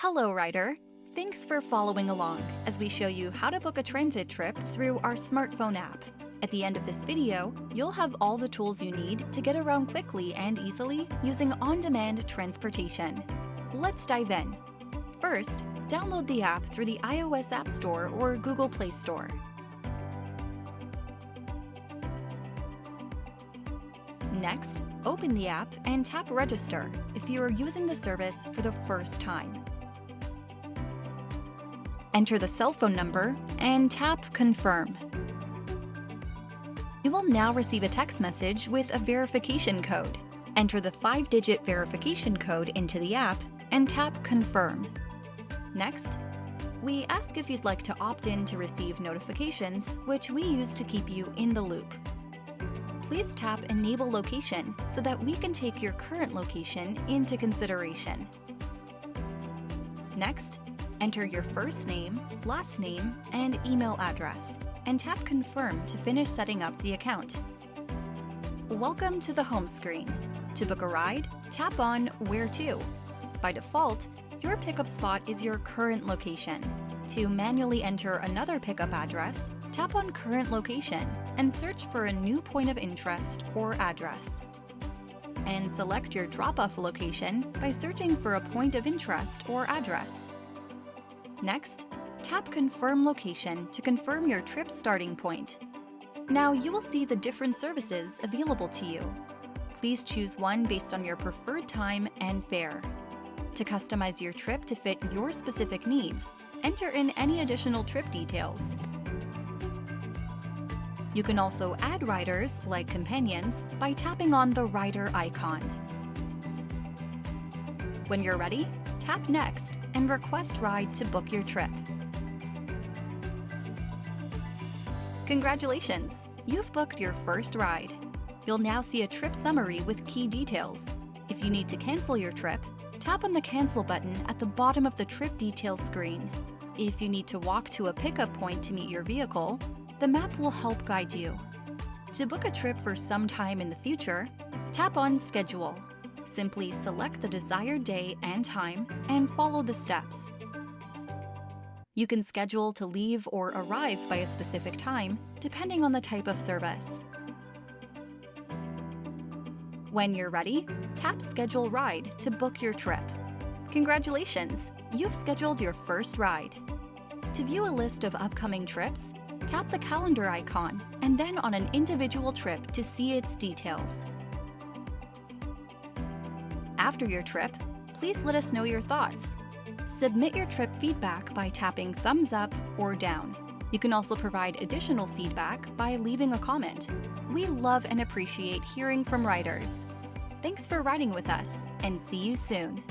Hello, Rider! Thanks for following along as we show you how to book a transit trip through our smartphone app. At the end of this video, you'll have all the tools you need to get around quickly and easily using on-demand transportation. Let's dive in. First, download the app through the iOS App Store or Google Play Store. Next, open the app and tap Register if you are using the service for the first time. Enter the cell phone number and tap Confirm. You will now receive a text message with a verification code. Enter the 5-digit verification code into the app and tap Confirm. Next, we ask if you'd like to opt in to receive notifications, which we use to keep you in the loop. Please tap Enable Location so that we can take your current location into consideration. Next, enter your first name, last name, and email address, and tap Confirm to finish setting up the account. Welcome to the home screen. To book a ride, tap on Where To. By default, your pickup spot is your current location. To manually enter another pickup address, tap on Current Location and search for a new point of interest or address. And select your drop-off location by searching for a point of interest or address. Next, tap Confirm Location to confirm your trip starting point. Now you will see the different services available to you. Please choose one based on your preferred time and fare. To customize your trip to fit your specific needs, enter in any additional trip details. You can also add riders, like companions, by tapping on the rider icon. When you're ready, tap Next and request ride to book your trip. Congratulations! You've booked your first ride. You'll now see a trip summary with key details. If you need to cancel your trip, tap on the Cancel button at the bottom of the trip details screen. If you need to walk to a pickup point to meet your vehicle, the map will help guide you. To book a trip for some time in the future, tap on Schedule. Simply select the desired day and time and follow the steps. You can schedule to leave or arrive by a specific time, depending on the type of service. When you're ready, tap Schedule Ride to book your trip. Congratulations! You've scheduled your first ride. To view a list of upcoming trips, tap the calendar icon and then on an individual trip to see its details. After your trip, please let us know your thoughts. Submit your trip feedback by tapping Thumbs Up or Down. You can also provide additional feedback by leaving a comment. We love and appreciate hearing from riders. Thanks for riding with us, and see you soon.